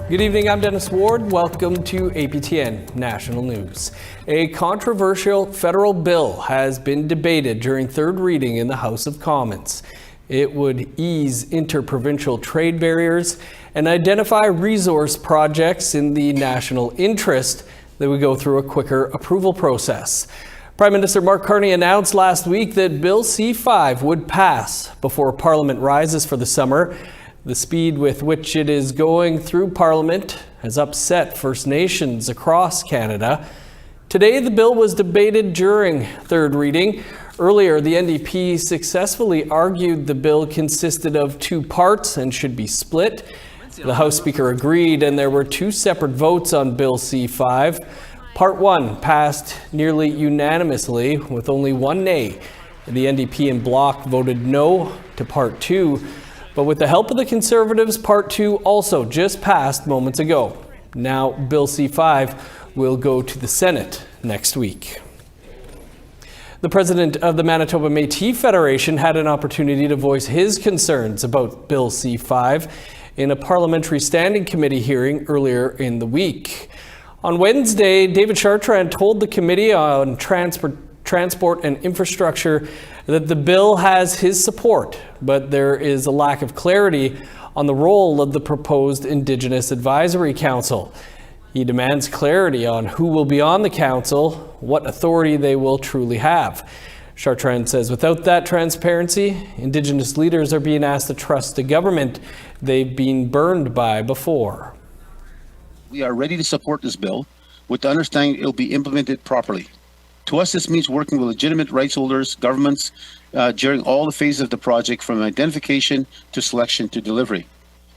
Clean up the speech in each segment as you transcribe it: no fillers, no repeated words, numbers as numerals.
Good evening, I'm Dennis Ward. Welcome to APTN National News. A controversial federal bill has been debated during third reading in the House of Commons. It would ease interprovincial trade barriers and identify resource projects in the national interest that would go through a quicker approval process. Prime Minister Mark Carney announced last week that Bill C-5 would pass before Parliament rises for the summer. The speed with which it is going through Parliament has upset First Nations across Canada. Today, the bill was debated during third reading. Earlier, the NDP successfully argued the bill consisted of two parts and should be split. The House Speaker agreed, and there were two separate votes on Bill C-5. Part 1 passed nearly unanimously with only one nay. The NDP and Bloc voted no to Part 2. But with the help of the Conservatives, Part 2 also just passed moments ago. Now, Bill C-5 will go to the Senate next week. The president of the Manitoba Métis Federation had an opportunity to voice his concerns about Bill C-5 in a Parliamentary Standing Committee hearing earlier in the week. On Wednesday, David Chartrand told the Committee on Transport and Infrastructure that the bill has his support, but there is a lack of clarity on the role of the proposed Indigenous Advisory Council. He demands clarity on who will be on the council, what authority they will truly have. Chartrand says without that transparency, Indigenous leaders are being asked to trust the government they've been burned by before. We are ready to support this bill with the understanding it will be implemented properly. To us, this means working with legitimate rights holders, governments, during all the phases of the project, from identification to selection to delivery.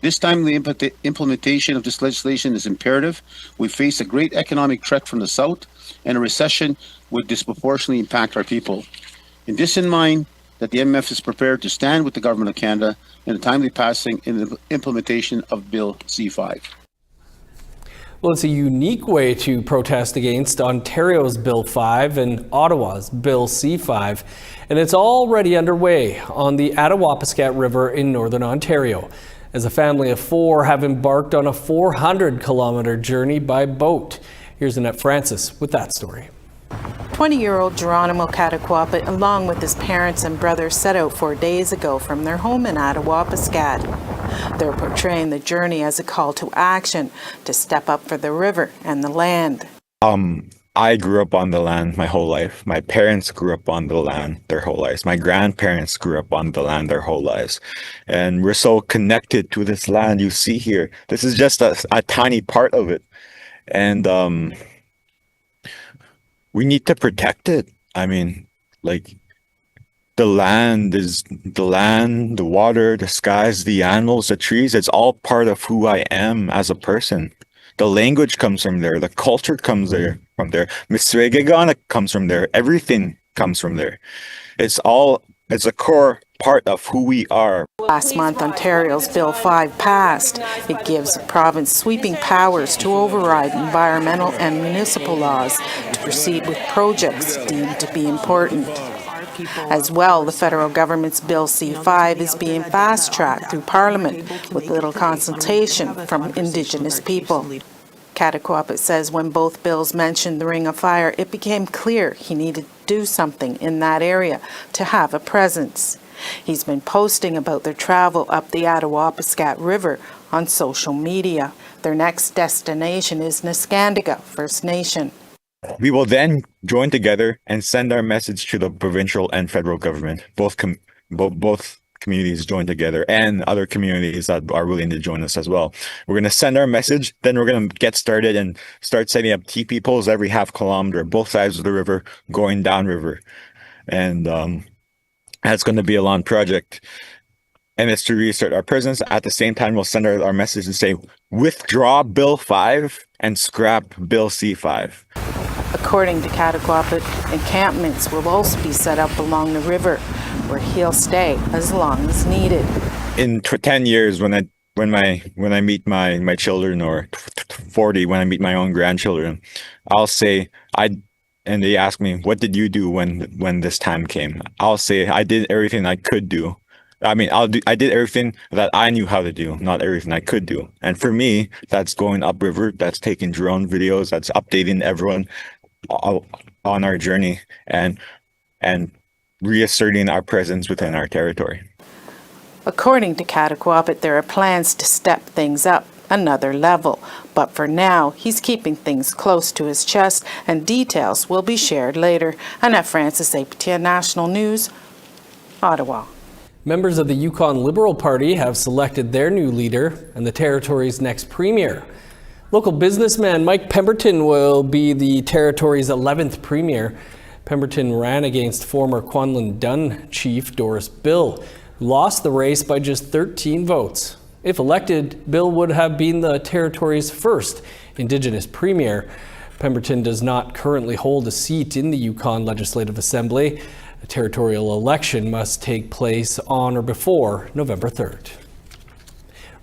This time, the implementation of this legislation is imperative. We face a great economic threat from the south, and a recession would disproportionately impact our people. In this in mind, that the MF is prepared to stand with the Government of Canada in the timely passing and the implementation of Bill C-5. Well, it's a unique way to protest against Ontario's Bill 5 and Ottawa's Bill C-5, and it's already underway on the Attawapiskat River in Northern Ontario, as a family of 4 have embarked on a 400-kilometer journey by boat. Here's Annette Francis with that story. 20-year-old Geronimo Attawapiskat, along with his parents and brother, set out 4 days ago from their home in Attawapiskat. They're portraying the journey as a call to action to step up for the river and the land. I grew up on the land my whole life. My parents grew up on the land their whole lives. My grandparents grew up on the land their whole lives. And we're so connected to this land you see here. This is just a tiny part of it. And we need to protect it. I mean, like, the land, the water, the skies, the animals, the trees, it's all part of who I am as a person. The language comes from there. The culture comes from there. Misregagana comes from there. Everything comes from there. It's a core part of who we are. Last month, Ontario's Bill 5 passed. It gives the province sweeping powers to override environmental and municipal laws to proceed with projects deemed to be important. As well, the federal government's Bill C-5 is being fast-tracked through Parliament with little consultation from Indigenous people. Attawapiskat says when both bills mentioned the Ring of Fire, it became clear he needed to do something in that area to have a presence. He's been posting about their travel up the Attawapiskat River on social media. Their next destination is Neskantaga First Nation. We will then join together and send our message to the provincial and federal government. Both communities join together, and other communities that are willing to join us as well. We're going to send our message, then we're going to get started and start setting up teepee poles every half kilometer, both sides of the river, going downriver. And that's going to be a long project. And it's to restart our presence. At the same time, we'll send our message and say, withdraw Bill 5 and scrap Bill C-5. According to Attawapiskat, encampments will also be set up along the river, where he'll stay as long as needed. In 10 years, when I meet my children, or 40 when I meet my own grandchildren, I'll say and they ask me, what did you do when this time came? I'll say I did everything I could do I mean, I did everything that I knew how to do, not everything I could do. And for me, that's going upriver, that's taking drone videos, that's updating everyone on our journey and reasserting our presence within our territory. According to Attawapiskat, there are plans to step things up another level, but for now, he's keeping things close to his chest, and details will be shared later. Annette Francis, APTN National News, Ottawa. Members of the Yukon Liberal Party have selected their new leader and the territory's next premier. Local businessman Mike Pemberton will be the territory's 11th premier. Pemberton ran against former Kwanlin Dun chief Doris Bill, who lost the race by just 13 votes. If elected, Bill would have been the territory's first Indigenous premier. Pemberton does not currently hold a seat in the Yukon Legislative Assembly. A territorial election must take place on or before November 3rd.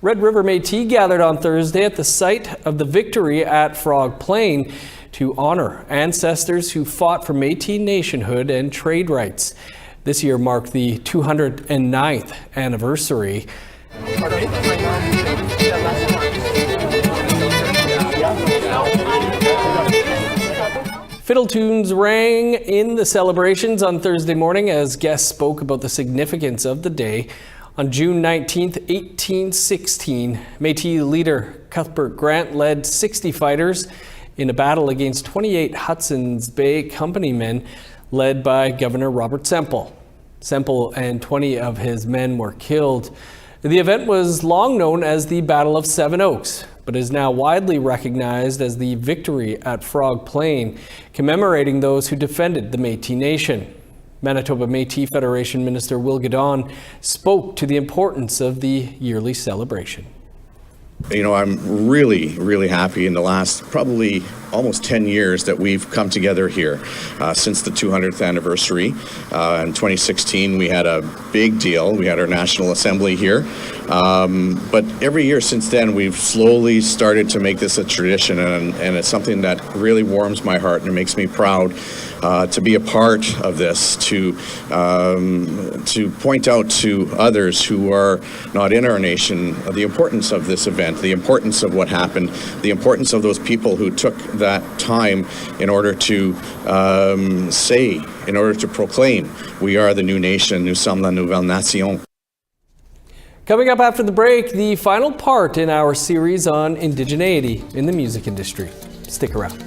Red River Métis gathered on Thursday at the site of the victory at Frog Plain to honor ancestors who fought for Métis nationhood and trade rights. This year marked the 209th anniversary. Fiddle tunes rang in the celebrations on Thursday morning as guests spoke about the significance of the day. On June 19, 1816, Métis leader Cuthbert Grant led 60 fighters in a battle against 28 Hudson's Bay Company men led by Governor Robert Semple. Semple and 20 of his men were killed. The event was long known as the Battle of Seven Oaks, but is now widely recognized as the victory at Frog Plain, commemorating those who defended the Métis Nation. Manitoba Métis Federation Minister Will Guidon spoke to the importance of the yearly celebration. You know, I'm really happy in the last probably almost 10 years that we've come together here since the 200th anniversary. In 2016, we had a big deal. We had our National Assembly here. But every year since then, we've slowly started to make this a tradition, and it's something that really warms my heart and it makes me proud to be a part of this, to point out to others who are not in our nation the importance of this event, the importance of what happened, the importance of those people who took that time in order to in order to proclaim, we are the new nation, nous sommes la nouvelle nation. Coming up after the break, the final part in our series on indigeneity in the music industry. Stick around.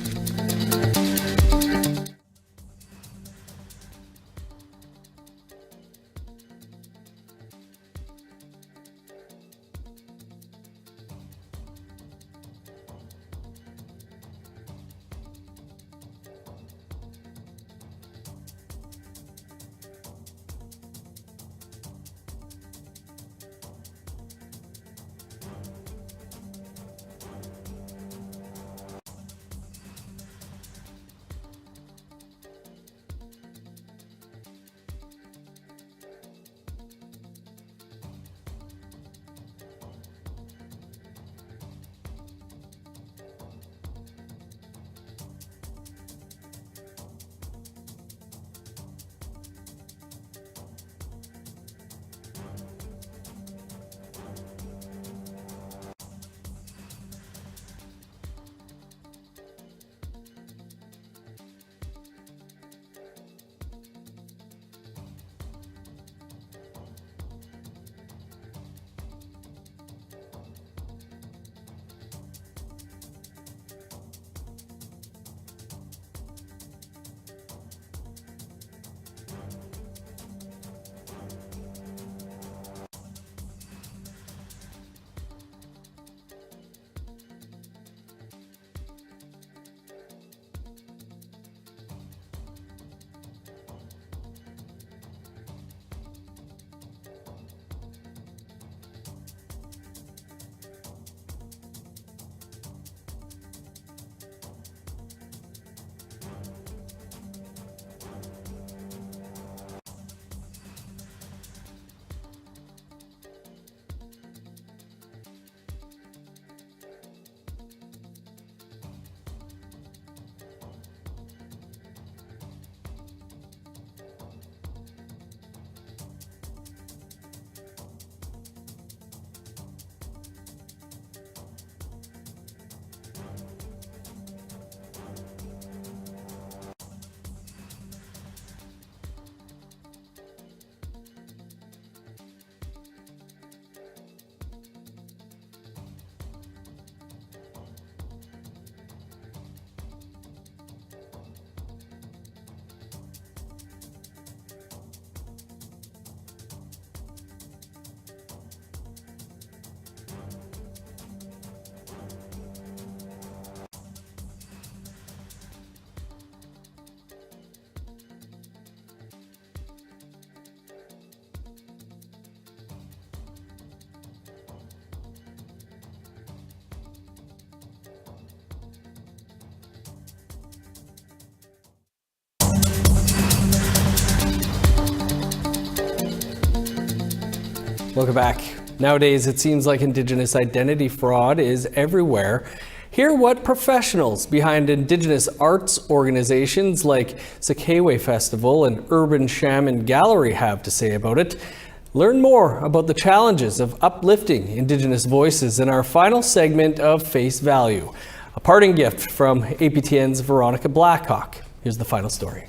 Welcome back. Nowadays, it seems like Indigenous identity fraud is everywhere. Hear what professionals behind Indigenous arts organizations like C-5 Festival and Urban Shaman Gallery have to say about it. Learn more about the challenges of uplifting Indigenous voices in our final segment of Face Value. A parting gift from APTN's Veronica Blackhawk. Here's the final story.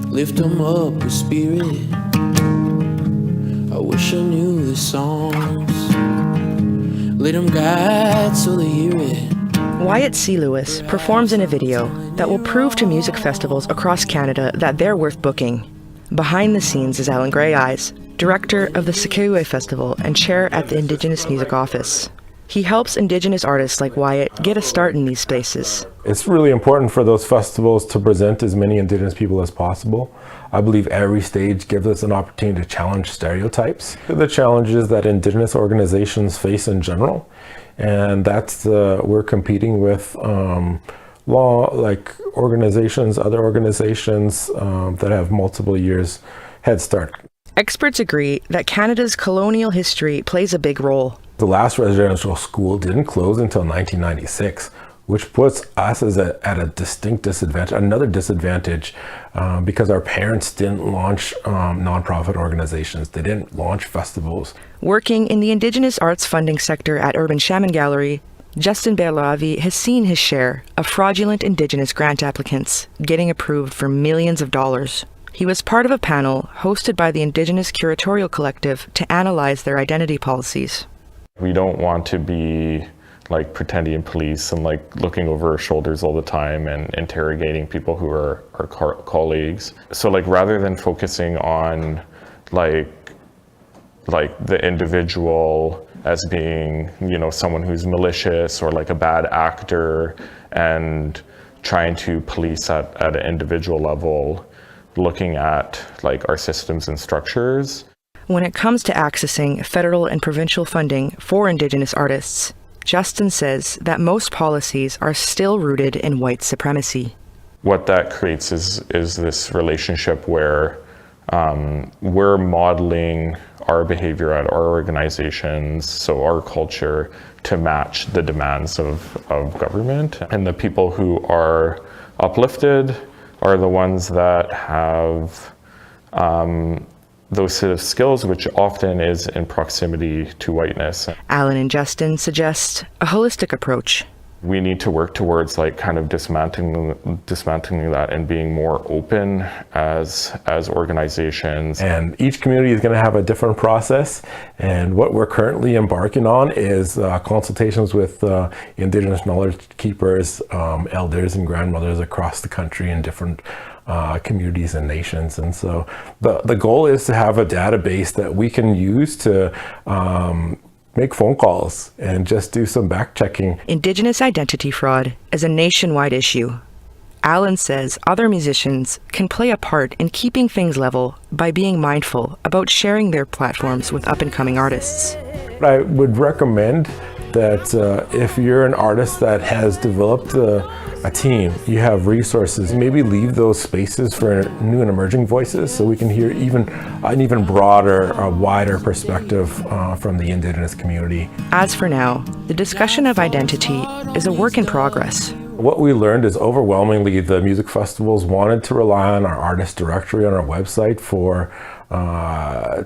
Lift 'em up with spirit. I wish I knew the songs. Let 'em guide so they hear it. Wyatt C. Lewis performs in a video that will prove to music festivals across Canada that they're worth booking. Behind the scenes is Alan Greyeyes, director of the C-5 Festival and chair at the Indigenous Music Office. He helps Indigenous artists like Wyatt get a start in these spaces. It's really important for those festivals to present as many Indigenous people as possible. I believe every stage gives us an opportunity to challenge stereotypes, the challenges that Indigenous organizations face in general. And that's we're competing with other organizations that have multiple years head start. Experts agree that Canada's colonial history plays a big role. The last residential school didn't close until 1996, which puts us at a distinct disadvantage, another disadvantage, because our parents didn't launch nonprofit organizations. They didn't launch festivals. Working in the Indigenous arts funding sector at Urban Shaman Gallery, Justin Berlavi has seen his share of fraudulent Indigenous grant applicants getting approved for millions of dollars. He was part of a panel hosted by the Indigenous Curatorial Collective to analyze their identity policies. We don't want to be like pretending police and like looking over our shoulders all the time and interrogating people who are our colleagues. So like rather than focusing on like the individual as being, you know, someone who's malicious or like a bad actor and trying to police at an individual level, looking at like our systems and structures. When it comes to accessing federal and provincial funding for Indigenous artists, Justin says that most policies are still rooted in white supremacy. What that creates is this relationship where we're modeling our behavior at our organizations, so our culture, to match the demands of government. And the people who are uplifted are the ones that have those set of skills, which often is in proximity to whiteness. Alan and Justin suggest a holistic approach. We need to work towards like kind of dismantling that and being more open as organizations. And each community is going to have a different process. And what we're currently embarking on is consultations with Indigenous knowledge keepers, elders and grandmothers across the country in different communities and nations. And so the goal is to have a database that we can use to make phone calls and just do some back checking. Indigenous identity fraud is a nationwide issue. Alan says other musicians can play a part in keeping things level by being mindful about sharing their platforms with up-and-coming artists. I would recommend that if you're an artist that has developed a team, you have resources, maybe leave those spaces for new and emerging voices so we can hear an even broader, wider perspective from the Indigenous community. As for now, the discussion of identity is a work in progress. What we learned is overwhelmingly the music festivals wanted to rely on our artist directory on our website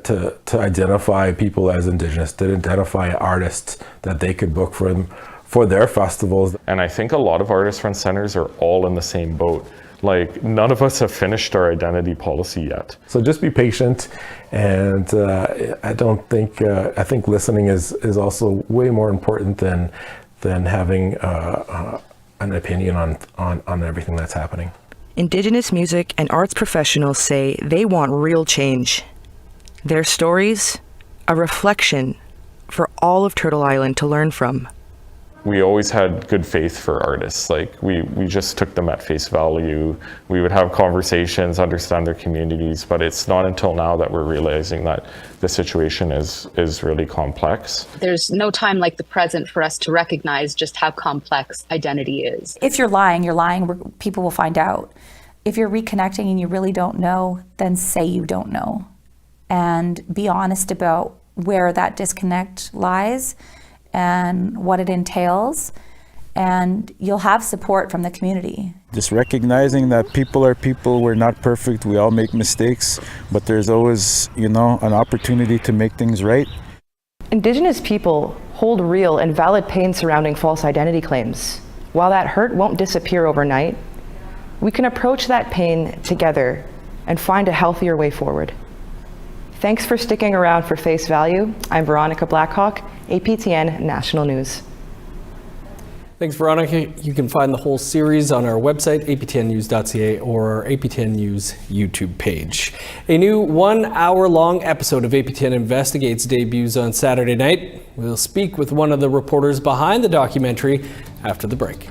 to identify people as Indigenous, to identify artists that they could book for their festivals. And I think a lot of artist-run centers are all in the same boat. Like, none of us have finished our identity policy yet. So just be patient, and I think listening is also way more important than having an opinion on everything that's happening. Indigenous music and arts professionals say they want real change. Their stories, a reflection for all of Turtle Island to learn from. We always had good faith for artists. Like we just took them at face value. We would have conversations, understand their communities, but it's not until now that we're realizing that the situation is really complex. There's no time like the present for us to recognize just how complex identity is. If you're lying, people will find out. If you're reconnecting and you really don't know, then say you don't know. and be honest about where that disconnect lies and what it entails, and you'll have support from the community. Just recognizing that people are people, we're not perfect, we all make mistakes, but there's always, an opportunity to make things right. Indigenous people hold real and valid pain surrounding false identity claims. While that hurt won't disappear overnight, we can approach that pain together and find a healthier way forward. Thanks for sticking around for Face Value. I'm Veronica Blackhawk, APTN National News. Thanks, Veronica. You can find the whole series on our website, aptnnews.ca, or our APTN News YouTube page. A new 1 hour-long episode of APTN Investigates debuts on Saturday night. We'll speak with one of the reporters behind the documentary after the break.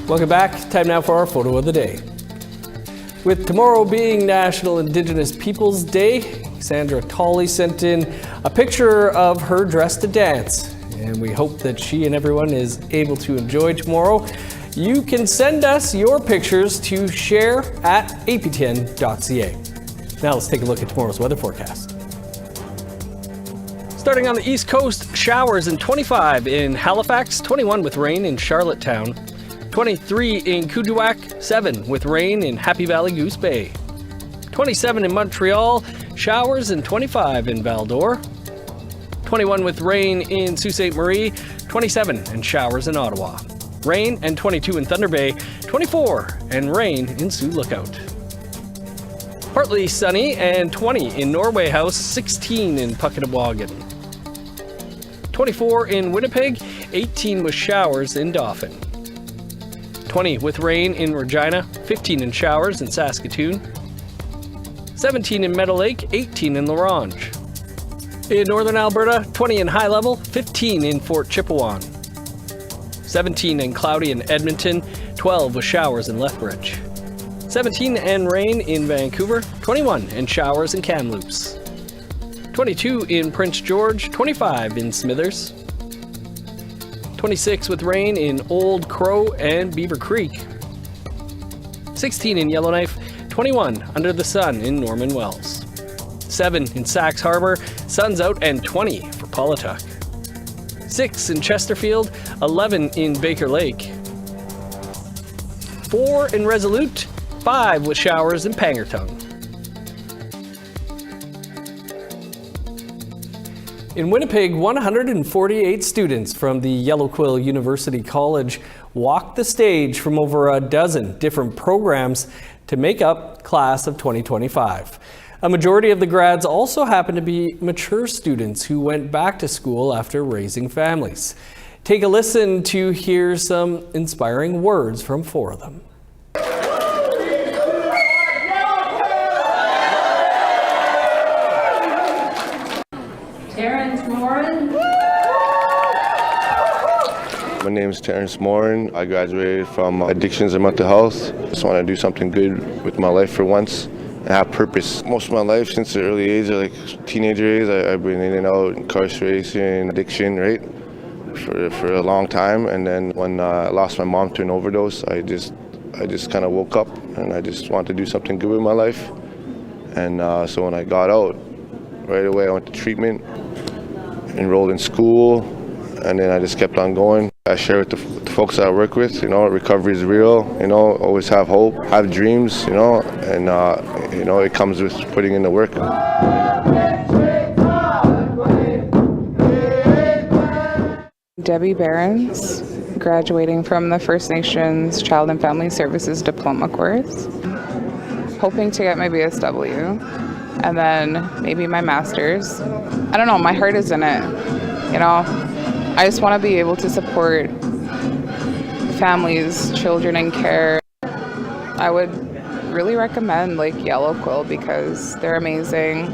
Welcome back. Time now for our photo of the day. With tomorrow being National Indigenous Peoples Day, Sandra Tolley sent in a picture of her dressed to dance, and we hope that she and everyone is able to enjoy tomorrow. You can send us your pictures to share@aptn.ca. Now let's take a look at tomorrow's weather forecast. Starting on the East Coast, showers and 25 in Halifax, 21 with rain in Charlottetown, 23 in Kuujjuaq, 7 with rain in Happy Valley Goose Bay, 27 in Montreal, showers and 25 in Val-d'Or, 21 with rain in Sault Ste. Marie, 27 and showers in Ottawa, rain and 22 in Thunder Bay, 24 and rain in Sioux Lookout. Partly sunny and 20 in Norway House, 16 in Puckatawagan, 24 in Winnipeg, 18 with showers in Dauphin, 20 with rain in Regina, 15 in showers in Saskatoon, 17 in Meadow Lake, 18 in La Ronge. In northern Alberta, 20 in High Level, 15 in Fort Chipewyan, 17 and cloudy in Edmonton, 12 with showers in Lethbridge, 17 and rain in Vancouver, 21 and showers in Kamloops, 22 in Prince George, 25 in Smithers, 26 with rain in Old Crow and Beaver Creek, 16 in Yellowknife, 21 under the sun in Norman Wells. 7 in Sax Harbor, sun's out, and 20 for Paulatuck. 6 in Chesterfield, 11 in Baker Lake. 4 in Resolute, 5 with showers in Pangertung. In Winnipeg, 148 students from the Yellow Quill University College walked the stage from over a dozen different programs to make up class of 2025. A majority of the grads also happen to be mature students who went back to school after raising families. Take a listen to hear some inspiring words from 4 of them. My name is Terrence Morin. I graduated from Addictions and Mental Health. Just want to do something good with my life for once and have purpose. Most of my life, since the early age, like teenager age, I've been in and out, incarceration, addiction, right, for a long time. And then when I lost my mom to an overdose, I just kind of woke up and I just wanted to do something good with my life. And so when I got out, right away I went to treatment, enrolled in school, and then I just kept on going. I share with the folks that I work with, recovery is real, always have hope, have dreams, and, it comes with putting in the work. Debbie Behrens, graduating from the First Nations Child and Family Services Diploma course. Hoping to get my BSW and then maybe my master's. I don't know, my heart is in it, I just want to be able to support families, children in care. I would really recommend Yellow Quill because they're amazing.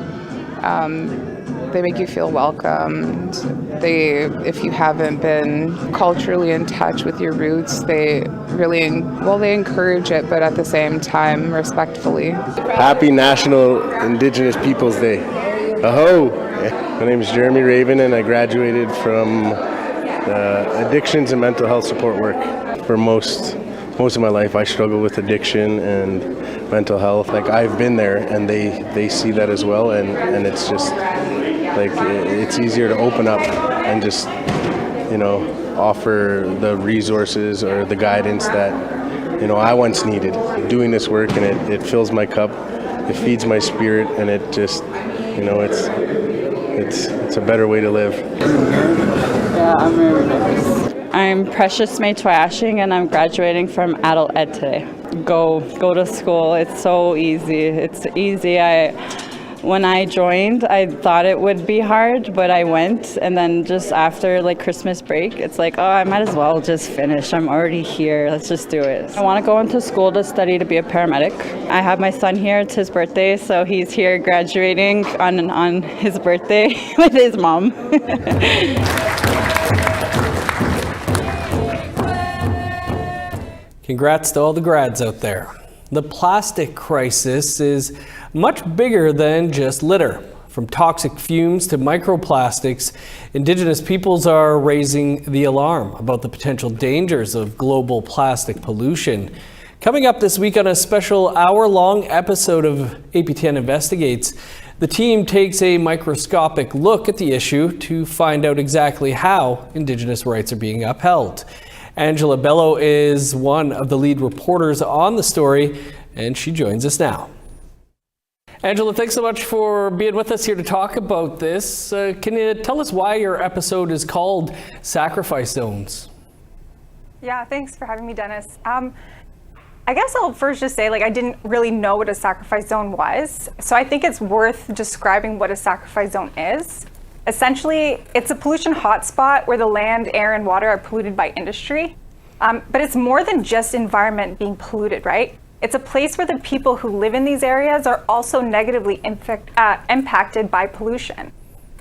They make you feel welcomed. If you haven't been culturally in touch with your roots, they encourage it, but at the same time, respectfully. Happy National Indigenous Peoples Day. Aho! My name is Jeremy Raven and I graduated from addictions and mental health support work. For most of my life I struggle with addiction and mental health. I've been there and they see that as well, and it's just it's easier to open up and just offer the resources or the guidance that I once needed. Doing this work and it fills my cup, it feeds my spirit, and it just it's a better way to live. Yeah, I'm very nervous. I'm Precious May Twashing and I'm graduating from Adult Ed today. Go to school. It's so easy. It's easy. When I joined, I thought it would be hard, but I went, and then just after Christmas break, it's I might as well just finish. I'm already here. Let's just do it. I want to go into school to study to be a paramedic. I have my son here. It's his birthday, so he's here graduating on his birthday with his mom. Congrats to all the grads out there. The plastic crisis is much bigger than just litter. From toxic fumes to microplastics, Indigenous peoples are raising the alarm about the potential dangers of global plastic pollution. Coming up this week on a special hour-long episode of APTN Investigates, the team takes a microscopic look at the issue to find out exactly how Indigenous rights are being upheld. Angela Bello is one of the lead reporters on the story, and she joins us now. Angela, thanks so much for being with us here to talk about this. Can you tell us why your episode is called Sacrifice Zones? Yeah, thanks for having me, Dennis. I guess I'll first just say, I didn't really know what a sacrifice zone was, so I think it's worth describing what a sacrifice zone is. Essentially, it's a pollution hotspot where the land, air, and water are polluted by industry. But it's more than just environment being polluted, right? It's a place where the people who live in these areas are also negatively impacted by pollution.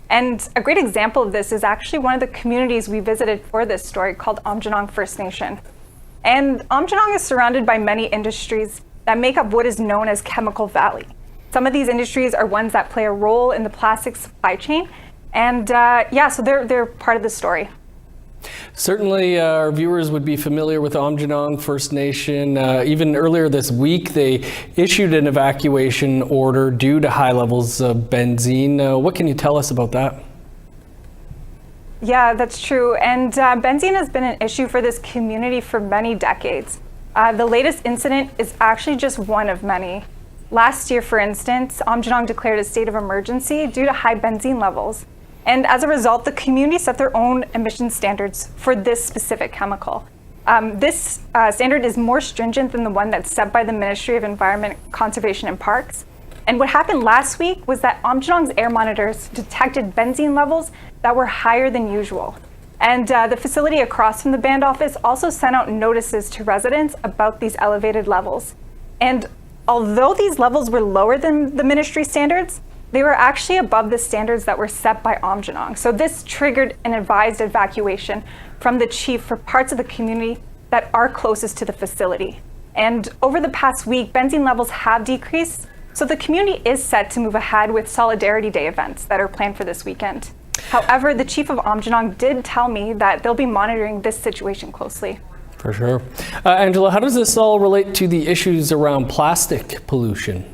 And a great example of this is actually one of the communities we visited for this story called Aamjiwnaang First Nation. And Aamjiwnaang is surrounded by many industries that make up what is known as Chemical Valley. Some of these industries are ones that play a role in the plastic supply chain. And so they're part of the story. Certainly, our viewers would be familiar with Aamjiwnaang First Nation. Even earlier this week, they issued an evacuation order due to high levels of benzene. What can you tell us about that? Yeah, that's true. And benzene has been an issue for this community for many decades. The latest incident is actually just one of many. Last year, for instance, Aamjiwnaang declared a state of emergency due to high benzene levels. And as a result, the community set their own emission standards for this specific chemical. This standard is more stringent than the one that's set by the Ministry of Environment, Conservation and Parks. And what happened last week was that Aamjiwnaang's air monitors detected benzene levels that were higher than usual. And the facility across from the band office also sent out notices to residents about these elevated levels. And although these levels were lower than the ministry standards, they were actually above the standards that were set by Aamjiwnaang. So this triggered an advised evacuation from the chief for parts of the community that are closest to the facility. And over the past week, benzene levels have decreased, so the community is set to move ahead with Solidarity Day events that are planned for this weekend. However, the chief of Aamjiwnaang did tell me that they'll be monitoring this situation closely. For sure. Angela, how does this all relate to the issues around plastic pollution?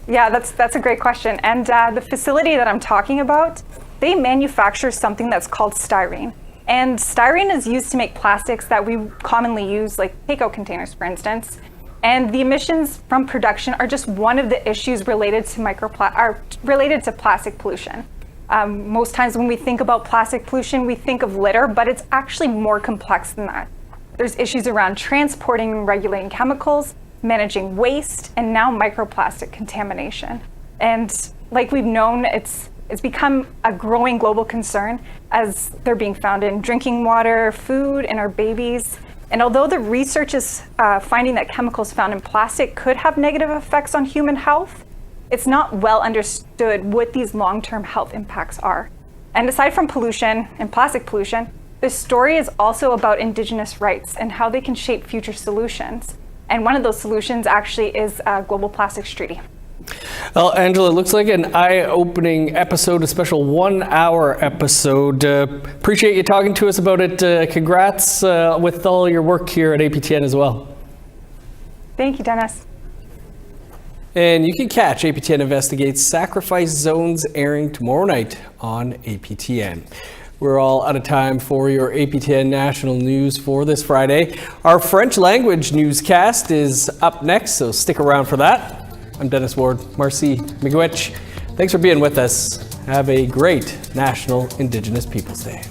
Yeah, that's a great question. And the facility that I'm talking about, they manufacture something that's called styrene. And styrene is used to make plastics that we commonly use, like takeout containers, for instance. And the emissions from production are just one of the issues related to plastic pollution. Most times when we think about plastic pollution, we think of litter, but it's actually more complex than that. There's issues around transporting and regulating chemicals, managing waste, and now microplastic contamination. And like we've known, it's become a growing global concern as they're being found in drinking water, food, and our babies. And although the research is finding that chemicals found in plastic could have negative effects on human health, it's not well understood what these long-term health impacts are. And aside from pollution and plastic pollution, this story is also about Indigenous rights and how they can shape future solutions. And one of those solutions actually is a global plastics treaty. Well, Angela, it looks like an eye-opening episode, a special 1-hour episode. Appreciate you talking to us about it. Congrats with all your work here at APTN as well. Thank you, Dennis. And you can catch APTN Investigates Sacrifice Zones airing tomorrow night on APTN. We're all out of time for your APTN National News for this Friday. Our French language newscast is up next, so stick around for that. I'm Dennis Ward. Marcy Miigwech. Thanks for being with us. Have a great National Indigenous Peoples Day.